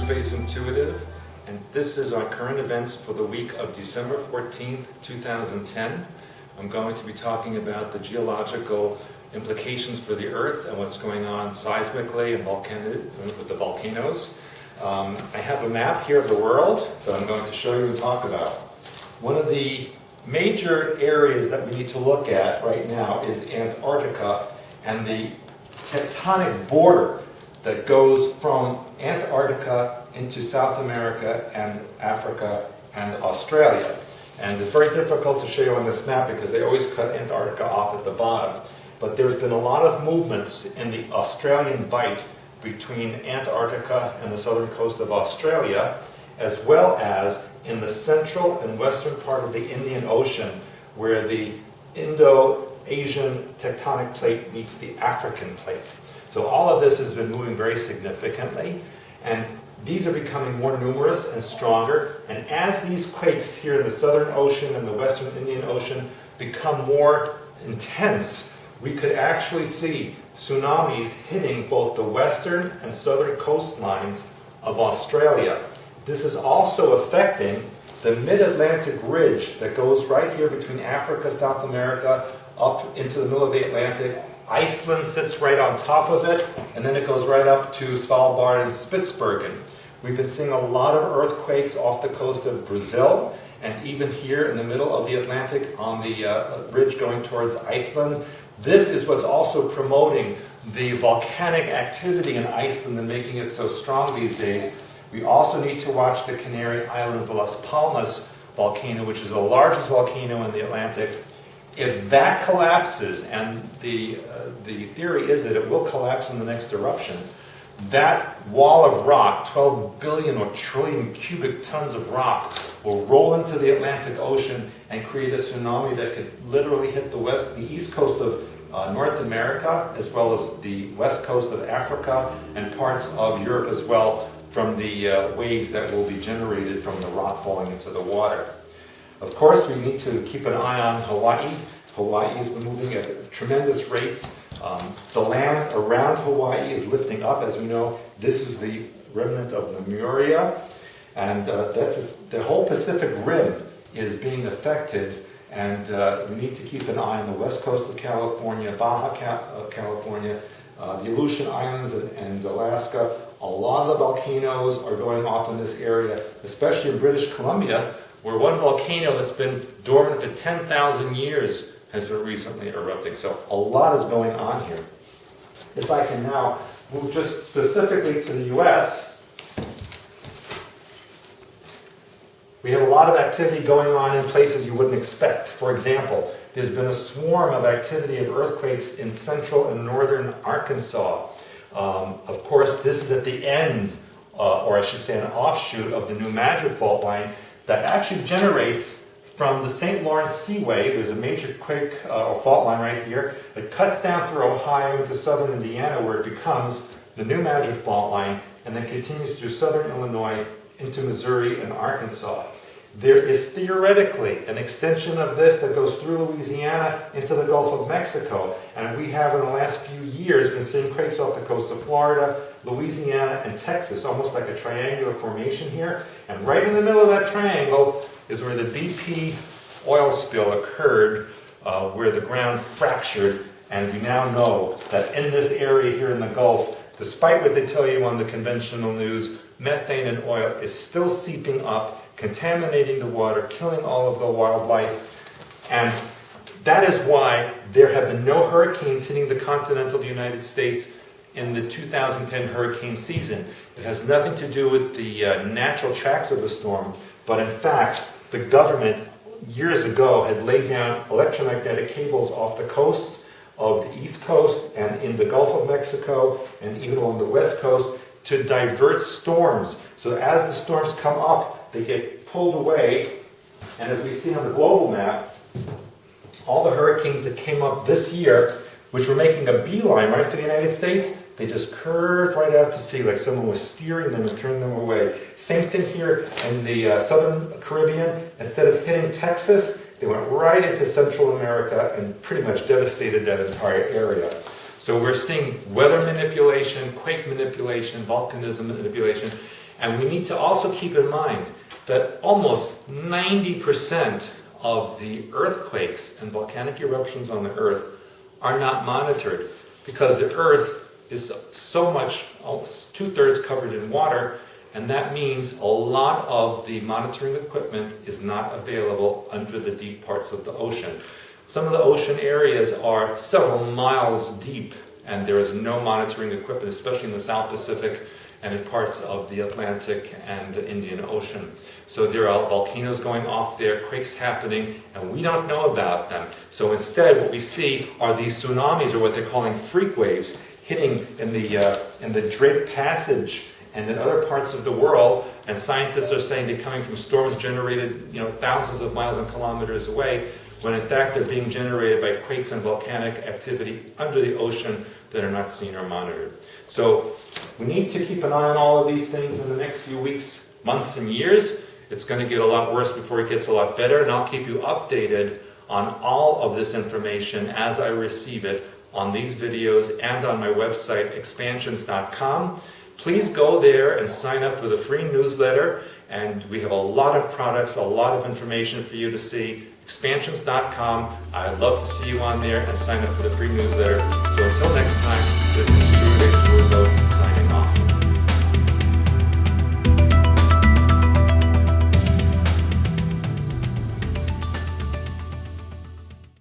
Space Intuitive, and this is our current events for the week of December 14th, 2010. I'm going to be talking about the geological implications for the Earth and what's going on seismically and with the volcanoes. I have a map here of the world that I'm going to show you and talk about. One of the major areas that we need to look at right now is Antarctica and the tectonic border that goes from Antarctica into South America and Africa and Australia. And it's very difficult to show you on this map because they always cut Antarctica off at the bottom. But there's been a lot of movements in the Australian bight between Antarctica and the southern coast of Australia, as well as in the central and western part of the Indian Ocean, where the Indo-Asian tectonic plate meets the African plate. So all of this has been moving very significantly, and these are becoming more numerous and stronger. And as these quakes here in the Southern Ocean and the Western Indian Ocean become more intense, we could actually see tsunamis hitting both the western and southern coastlines of Australia. This is also affecting the mid-Atlantic ridge that goes right here between Africa, South America, up into the middle of the Atlantic. Iceland sits right on top of it, and then it goes right up to Svalbard and Spitsbergen. We've been seeing a lot of earthquakes off the coast of Brazil, and even here in the middle of the Atlantic on the ridge going towards Iceland. This is what's also promoting the volcanic activity in Iceland and making it so strong these days. We also need to watch the Canary Island of Las Palmas volcano, which is the largest volcano in the Atlantic. If that collapses, and the theory is that it will collapse in the next eruption, that wall of rock, 12 billion or trillion cubic tons of rock, will roll into the Atlantic Ocean and create a tsunami that could literally hit the east coast of North America, as well as the west coast of Africa and parts of Europe as well, from the waves that will be generated from the rock falling into the water. Of course, we need to keep an eye on Hawaii. Hawaii has been moving at tremendous rates. The land around Hawaii is lifting up. As we know, this is the remnant of Lemuria, and the whole Pacific Rim is being affected, and we need to keep an eye on the west coast of California, Baja California, the Aleutian Islands and Alaska. A lot of the volcanoes are going off in this area, especially in British Columbia, where one volcano that's been dormant for 10,000 years has been recently erupting. So a lot is going on here. If I can now move just specifically to the U.S., we have a lot of activity going on in places you wouldn't expect. For example, there's been a swarm of activity of earthquakes in central and northern Arkansas. Of course, this is at the end, or I should say an offshoot of the New Madrid fault line that actually generates from the St. Lawrence Seaway. There's a major quake or fault line right here that cuts down through Ohio into southern Indiana, where it becomes the New Madrid fault line, and then continues through southern Illinois into Missouri and Arkansas. There is theoretically an extension of this that goes through Louisiana into the Gulf of Mexico, and we have in the last few years been seeing quakes off the coast of Florida, Louisiana, and Texas, almost like a triangular formation here. And right in the middle of that triangle is where the BP oil spill occurred, where the ground fractured, and we now know that in this area here in the Gulf, despite what they tell you on the conventional news, methane and oil is still seeping up, contaminating the water, killing all of the wildlife. And that is why there have been no hurricanes hitting the continental United States in the 2010 hurricane season. It has nothing to do with the natural tracks of the storm, but in fact, the government years ago had laid down electromagnetic cables off the coasts of the East Coast and in the Gulf of Mexico and even along the West Coast to divert storms. So as the storms come up, they get pulled away, and as we see on the global map, all the hurricanes that came up this year, which were making a beeline right for the United States, they just curved right out to sea like someone was steering them and turning them away. Same thing here in the southern Caribbean. Instead of hitting Texas, they went right into Central America and pretty much devastated that entire area. So we're seeing weather manipulation, quake manipulation, volcanism manipulation, And we need to also keep in mind that almost 90% of the earthquakes and volcanic eruptions on the Earth are not monitored because the Earth is so much, almost 2/3 covered in water, and that means a lot of the monitoring equipment is not available under the deep parts of the ocean. Some of the ocean areas are several miles deep, and there is no monitoring equipment, especially in the South Pacific and in parts of the Atlantic and Indian Ocean. So there are volcanoes going off there, quakes happening, and we don't know about them. So instead, what we see are these tsunamis, or what they're calling freak waves, hitting in the Drake Passage and in other parts of the world. And scientists are saying they're coming from storms generated, thousands of miles and kilometers away, when in fact they're being generated by quakes and volcanic activity under the ocean that are not seen or monitored. So we need to keep an eye on all of these things in the next few weeks, months, and years. It's going to get a lot worse before it gets a lot better, and I'll keep you updated on all of this information as I receive it on these videos and on my website, expansions.com. Please go there and sign up for the free newsletter, and we have a lot of products, a lot of information for you to see. Expansions.com. I'd love to see you on there, and sign up for the free newsletter.